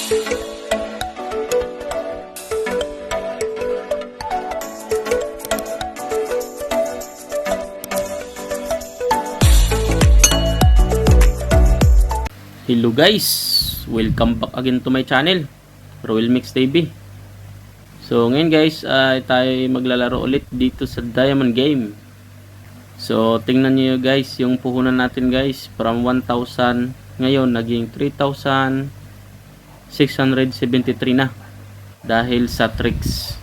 Hello guys, welcome back again to my channel, Royal Mix TV. So ngayon guys, tayo maglalaro ulit dito sa Diamond Game. So tingnan niyo guys, yung puhunan natin guys, from 1,000 ngayon naging 3,673 na dahil sa tricks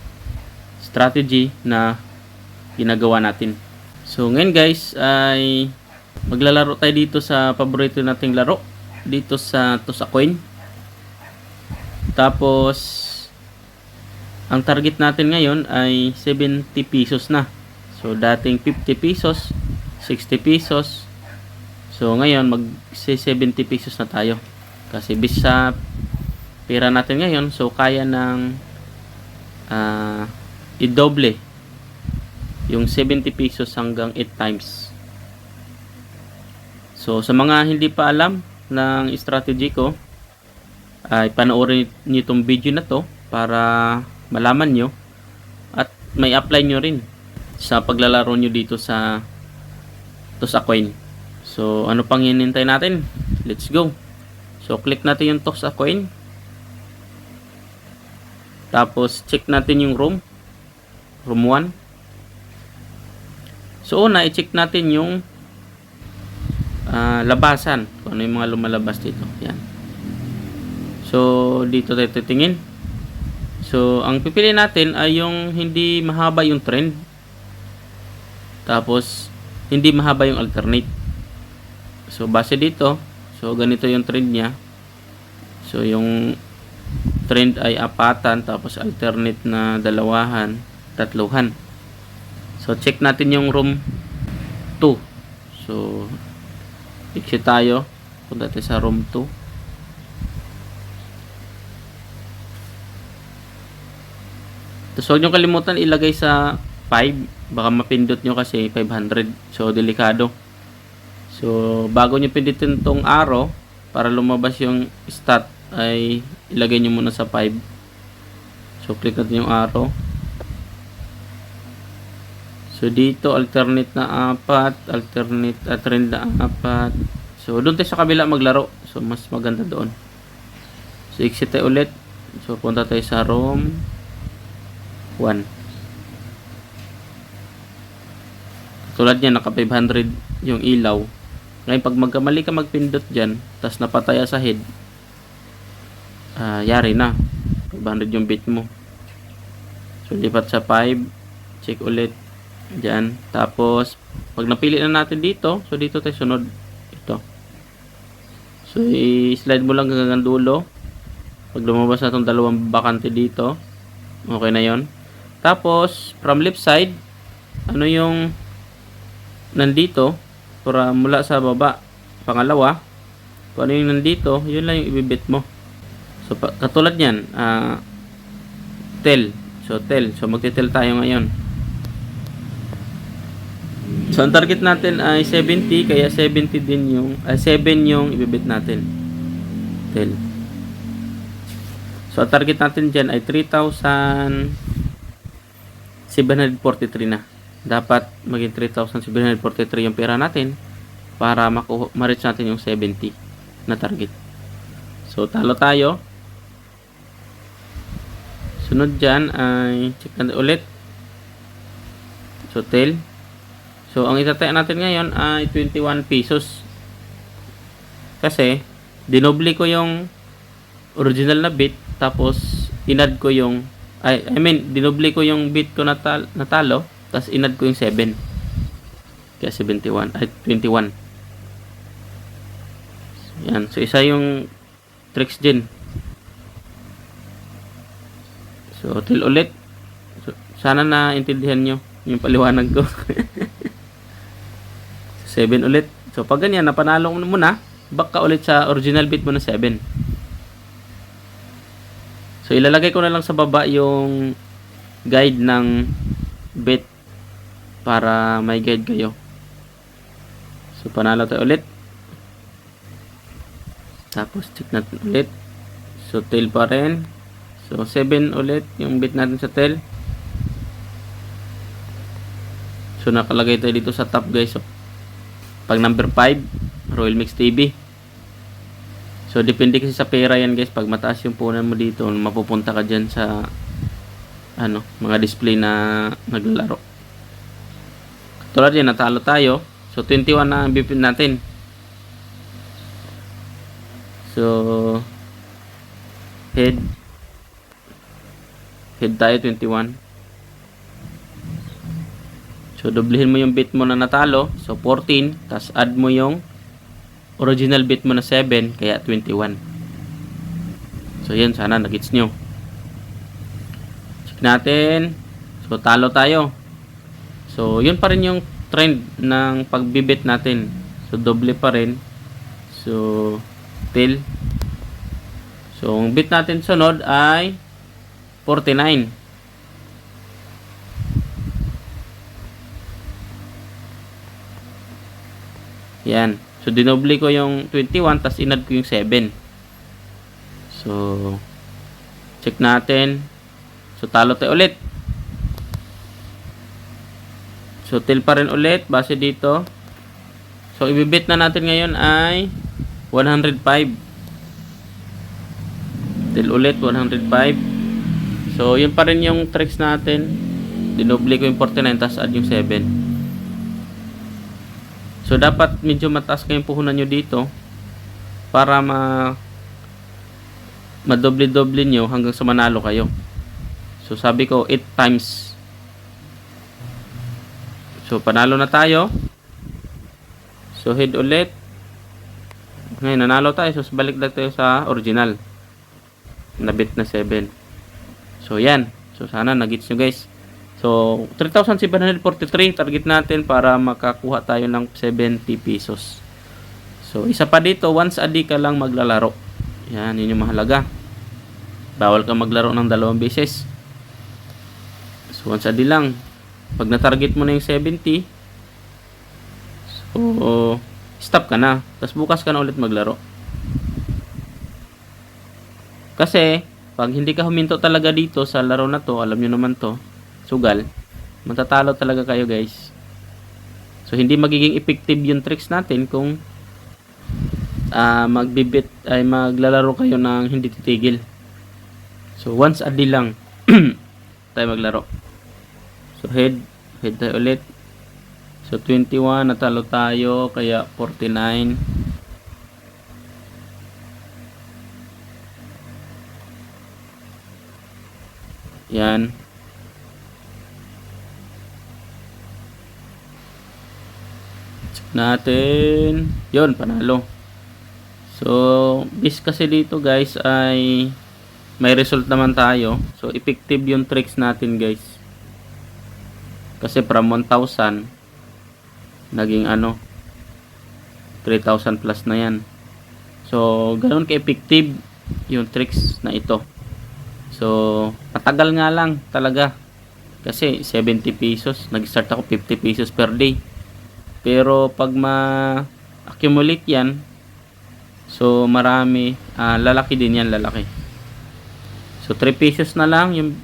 strategy na ginagawa natin. So ngayon guys, ay maglalaro tayo dito sa paborito nating laro, dito sa Toss a Coin. Tapos ang target natin ngayon ay 70 pesos na. So dating 50 pesos, 60 pesos. So ngayon mag 70 pesos na tayo. Kasi bis sa pera natin ngayon, so kaya ng i-doble yung 70 pesos hanggang 8 times. So sa mga hindi pa alam ng strategy ko, ay panoorin niyo itong video na to para malaman nyo at may apply nyo rin sa paglalaro nyo dito sa Toss a Coin. So ano pang hinintay natin? Let's go. So click natin yung Toss a Coin, tapos check natin yung room 1. So una i-check natin yung labasan, kung ano yung mga lumalabas dito. Yan. So dito tayo titingin. So ang pipili natin ay yung hindi mahaba yung trend, tapos hindi mahaba yung alternate. So base dito, so ganito yung trend nya. So yung trend ay apatan, tapos alternate na dalawahan, tatluhan. So check natin yung room 2. So exit tayo, punta tayo sa room 2. Tapos huwag nyo kalimutan ilagay sa 5, baka mapindot nyo kasi 500, so delikado. So bago nyo pindutin tong arrow para lumabas yung stat, ay ilagay nyo muna sa 5. So click natin yung arrow. So dito alternate na 4, alternate trend na 4. So doon tayo sa kabila maglaro. So mas maganda doon. So exit tayo ulit. So punta tayo sa room 1. Tulad niya naka 500 yung ilaw. Ngayon pag magkamali ka magpindot diyan, tas napataya sa head, yari na. 500 yung bit mo. So lipat sa 5, check ulit dyan. Tapos pag napili na natin dito, so dito tayo sunod ito. So i-slide mo lang hanggang dulo. Pag lumabas na itong dalawang bakante dito, okay na yon. Tapos from left side, ano yung nandito, para mula sa baba, pangalawa, kung ano yung nandito, yun lang yung ibibit mo. So katulad yan, tell. So tell, so magte-tell tayo ngayon. So ang target natin ay 70, kaya 70 din yung 7 yung ibibit natin. Tel. So ang target natin diyan ay 3,743 na. Dapat maging 3,743 yung pera natin para ma-reach natin yung 70 na target. So talo tayo. Sunod diyan ay check natin ulit. So tel. So, ang itataya natin ngayon ay 21 pesos. Kasi, dinoble ko yung original na bit, tapos inad ko yung, dinoble ko yung bit ko natalo, tapos inad ko yung 7. Kaya 21. Yan. So, isa yung tricks din. So, till ulit. So, sana na intindihan nyo yung paliwanag ko. 7 ulit. So pag ganyan, napanalo mo na, back ka ulit sa original bit mo na 7. So ilalagay ko na lang sa baba yung guide ng bit para may guide kayo. So panalo tayo ulit. Tapos check natin ulit. So So, tail pa rin. So, 7 ulit yung bet natin sa tail. So, nakalagay tayo dito sa top guys. So, pag number 5, Royal Mix TV. So, depende kasi sa pera yan guys. Pag mataas yung punan mo dito, mapupunta ka dyan sa mga display na naglalaro. Tulad yan, natalo tayo. So, 21 na ang bipin natin. So, head tayo 21. So, doblehin mo yung bit mo na natalo. So, 14. Tapos, add mo yung original bit mo na 7. Kaya, 21. So, yan. Sana nagets nyo. Check natin. So, talo tayo. So, yun pa rin yung trend ng pagbibit natin. So, doble pa rin. So, tail. So, ang bit natin sunod ay 49. Yan. So, dinoble ko yung 21, tas inad ko yung 7. So, check natin. So, talo tayo ulit. So, tail pa rin ulit, base dito. So, ibibit na natin ngayon ay 105. Tail ulit, 105. So, yun pa rin yung tricks natin. Dinoble ko yung 49, tas add yung 7. So, dapat medyo mataas kayong puhunan nyo dito para madoble-doble nyo hanggang sa manalo kayo. So, sabi ko 8 times. So, panalo na tayo. So, head ulit. Ngayon, nanalo tayo. So, balik lang tayo sa original. Nabit na 7. So, yan. So, sana nagets nyo guys. So, 3,743 target natin para makakuha tayo ng 70 pesos. So, isa pa dito, once a day ka lang maglalaro. Yan, yun yung mahalaga. Bawal ka maglaro ng 2 beses. So, once a day lang. Pag na-target mo na yung 70, so, stop ka na. Tapos bukas ka na ulit maglaro. Kasi, pag hindi ka huminto talaga dito sa laro na to, alam nyo naman to, sugal, matatalo talaga kayo guys. So, hindi magiging effective yung tricks natin kung maglalaro kayo ng hindi titigil. So, once a day lang tayo maglaro. So, head tayo ulit. So, 21, natalo tayo, kaya 49. Yan. Check natin. Yun, panalo. So, this kasi dito guys ay may result naman tayo. So, effective yung tricks natin guys. Kasi from 1,000 naging 3,000 plus na yan. So, ganoon ka-effective yung tricks na ito. So, matagal nga lang talaga. Kasi 70 pesos. Nag-start ako 50 pesos per day. Pero pag ma-accumulate yan, so marami, lalaki din yan, lalaki. So, 3 pesos na lang yung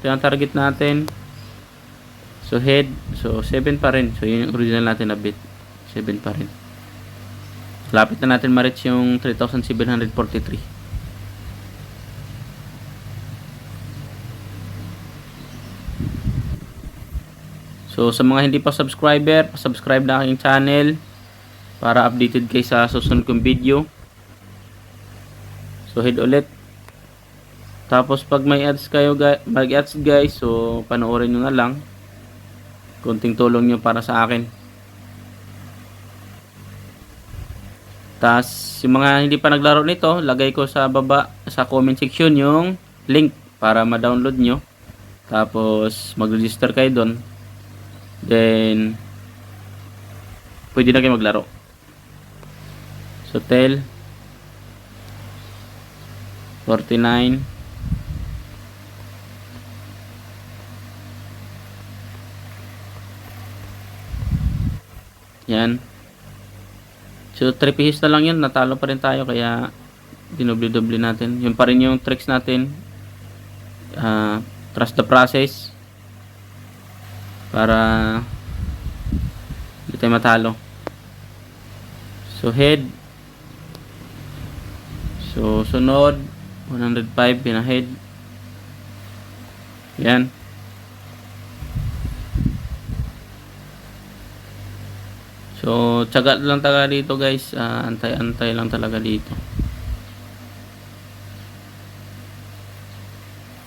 target natin. So, head. So, 7 pa rin. So, yun yung original natin na bit. 7 pa rin. Lapit na natin ma-reach yung 3,743. So, sa mga hindi pa subscriber, subscribe na aking channel para updated kayo sa susunod kong video. So, head ulit. Tapos, pag may ads kayo, mag-ads guys, so, panoorin nyo na lang. Kunting tulong nyo para sa akin. Tapos, yung mga hindi pa naglaro nito, lagay ko sa baba, sa comment section yung link para ma-download nyo. Tapos, mag-register kayo doon. Then, pwede na kayo maglaro. So, tail 49. Yan. So, 3 pesos na lang yun. Natalo pa rin tayo. Kaya, dinubli-dubli natin. Yun pa rin yung tricks natin. Trust the process para hindi tayo matalo. So head. So sunod 105 pinahead. Yan. So tiyaga lang talaga dito guys. Antay-antay lang talaga dito.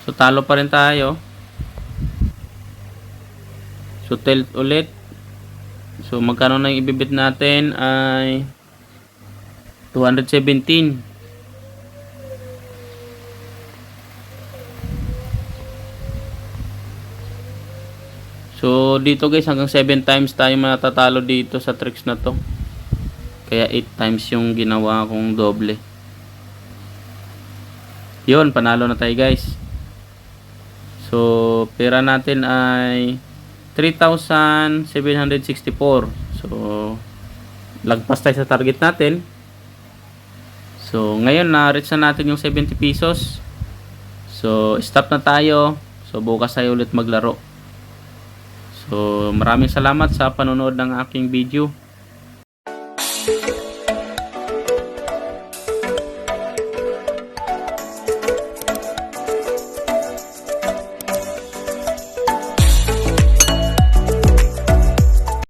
So talo pa rin tayo. So tilt ulit. So magkano na yung ibibit natin ay 217. So dito guys hanggang 7 times tayo matatalo dito sa tricks na to. Kaya 8 times yung ginawa kong doble. Yun, panalo na tayo guys. So pera natin ay 3,764. So lagpas tayo sa target natin. So ngayon na-reach na natin yung 70 pesos. So stop na tayo. So bukas tayo ulit maglaro. So maraming salamat sa panonood ng aking video.